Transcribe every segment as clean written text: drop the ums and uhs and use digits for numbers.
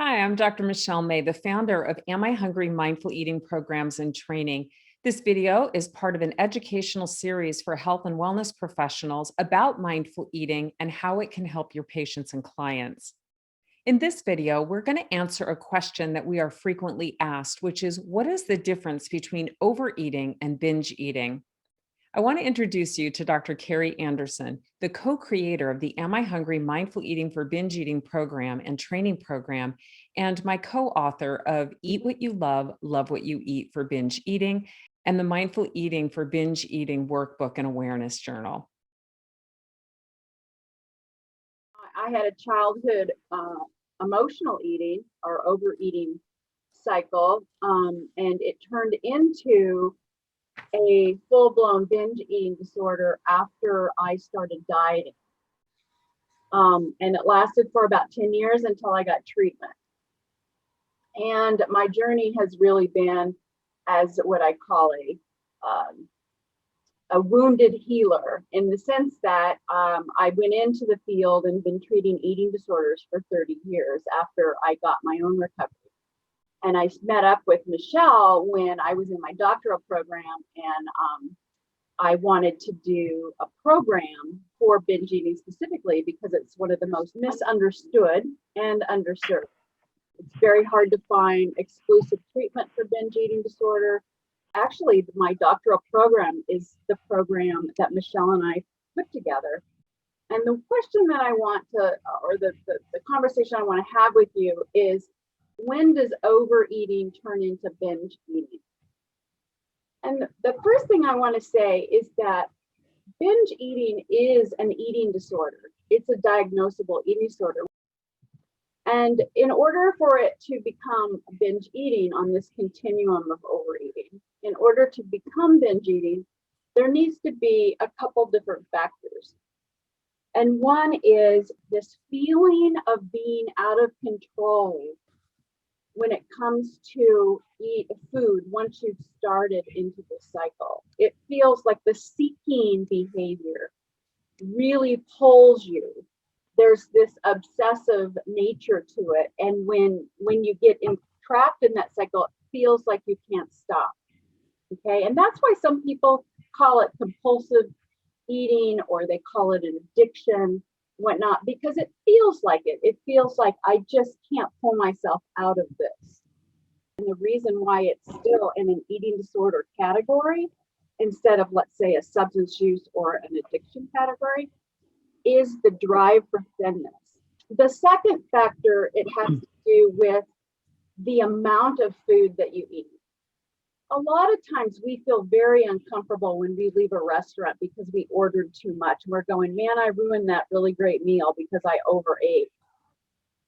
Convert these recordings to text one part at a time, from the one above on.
Hi, I'm Dr. Michelle May, the founder of Am I Hungry Mindful Eating Programs and Training. This video is part of an educational series for health and wellness professionals about mindful eating and how it can help your patients and clients. In this video, we're going to answer a question that we are frequently asked, which is, what is the difference between overeating and binge eating? I want to introduce you to Dr. Kari Anderson, the co-creator of the Am I Hungry Mindful Eating for Binge Eating program and training program, and my co-author of Eat What You Love, Love What You Eat for Binge Eating, and the Mindful Eating for Binge Eating workbook and awareness journal. I had a childhood emotional eating or overeating cycle, and it turned into a full-blown binge eating disorder after I started dieting. And it lasted for about 10 years until I got treatment. And my journey has really been as what I call a wounded healer, in the sense that I went into the field and been treating eating disorders for 30 years after I got my own recovery. And I met up with Michelle when I was in my doctoral program, and I wanted to do a program for binge eating specifically because it's one of the most misunderstood and underserved. It's very hard to find exclusive treatment for binge eating disorder. Actually, my doctoral program is the program that Michelle and I put together. And the question that I want to, or the conversation I want to have with you is, when does overeating turn into binge eating? And the first thing I want to say is that binge eating is an eating disorder. It's a diagnosable eating disorder. And in order for it to become binge eating on this continuum of overeating, in order to become binge eating, there needs to be a couple different factors. And one is this feeling of being out of control when it comes to eat food once you've started into the cycle. It feels like the seeking behavior really pulls you. There's this obsessive nature to it. And when you get trapped in that cycle, it feels like you can't stop. Okay. And that's why some people call it compulsive eating, or they call it an addiction, whatnot, because it feels like it. It feels like I just can't pull myself out of this. And the reason why it's still in an eating disorder category instead of, let's say, a substance use or an addiction category is the drive for thinness. The second factor, it has to do with the amount of food that you eat. A lot of times we feel very uncomfortable when we leave a restaurant because we ordered too much. We're going, man, I ruined that really great meal because I overate.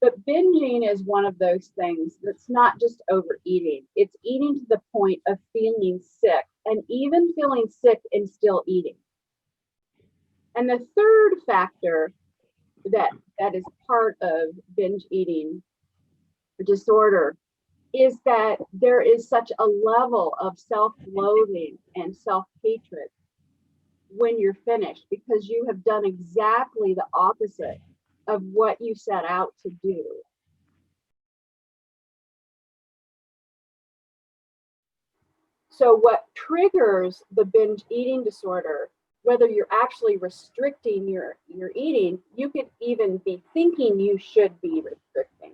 But binging is one of those things that's not just overeating. It's eating to the point of feeling sick, and even feeling sick and still eating. And the third factor that is part of binge eating disorder is that there is such a level of self-loathing and self-hatred when you're finished, because you have done exactly the opposite of what you set out to do. So what triggers the binge eating disorder, whether you're actually restricting your eating, you could even be thinking you should be restricting.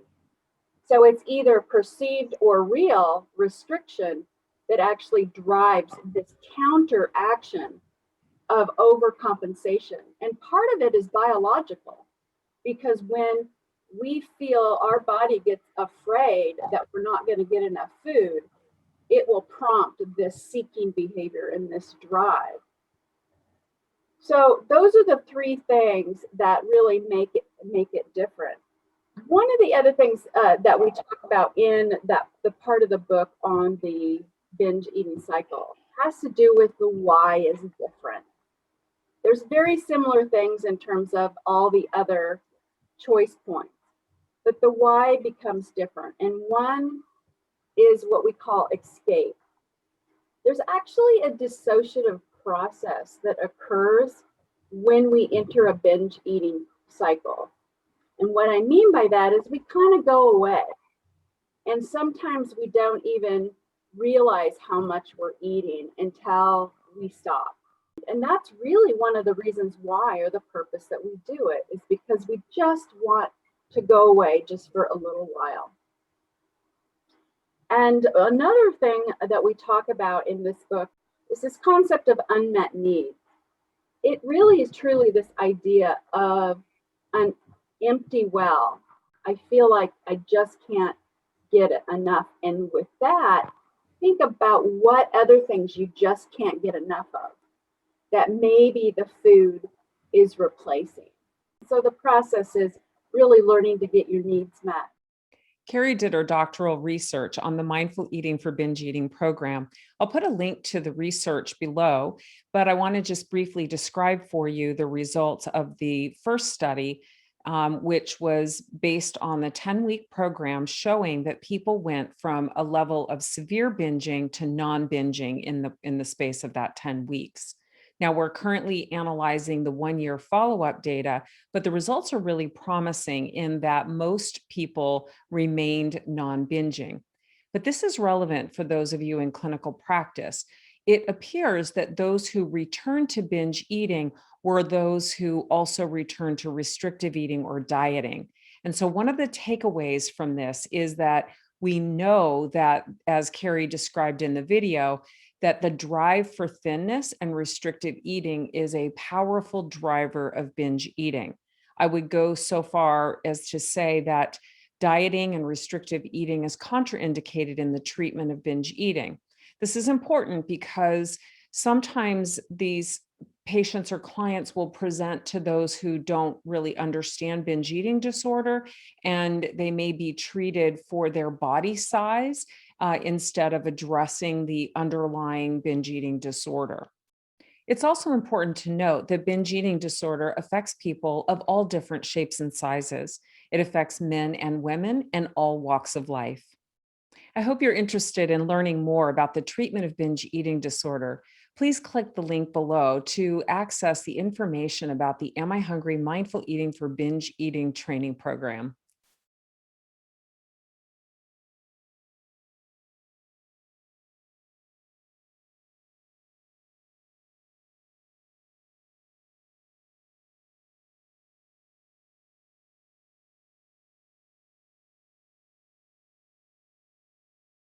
So it's either perceived or real restriction that actually drives this counteraction of overcompensation. And part of it is biological, because when we feel our body gets afraid that we're not going to get enough food, it will prompt this seeking behavior and this drive. So those are the three things that really make it different. One of the other things that we talk about in the part of the book on the binge eating cycle has to do with the why is different. There's very similar things in terms of all the other choice points, but the why becomes different. And one is what we call escape. There's actually a dissociative process that occurs when we enter a binge eating cycle. And what I mean by that is we kind of go away. And sometimes we don't even realize how much we're eating until we stop. And that's really one of the reasons why, or the purpose that we do it, is because we just want to go away just for a little while. And another thing that we talk about in this book is this concept of unmet need. It really is truly this idea of an empty well. I feel like I just can't get enough. And with that, think about what other things you just can't get enough of that maybe the food is replacing. So the process is really learning to get your needs met. Kari did her doctoral research on the Mindful Eating for Binge Eating program. I'll put a link to the research below, but I want to just briefly describe for you the results of the first study, which was based on the 10-week program, showing that people went from a level of severe binging to non-binging in the space of that 10 weeks. Now, we're currently analyzing the 1-year follow-up data, but the results are really promising in that most people remained non-binging. But this is relevant for those of you in clinical practice. It appears that those who returned to binge eating were those who also returned to restrictive eating or dieting. And so one of the takeaways from this is that we know that, as Kari described in the video, that the drive for thinness and restrictive eating is a powerful driver of binge eating. I would go so far as to say that dieting and restrictive eating is contraindicated in the treatment of binge eating. This is important because sometimes these patients or clients will present to those who don't really understand binge eating disorder, and they may be treated for their body size instead of addressing the underlying binge eating disorder. It's also important to note that binge eating disorder affects people of all different shapes and sizes. It affects men and women and all walks of life. I hope you're interested in learning more about the treatment of binge eating disorder. Please click the link below to access the information about the Am I Hungry Mindful Eating for Binge Eating training program.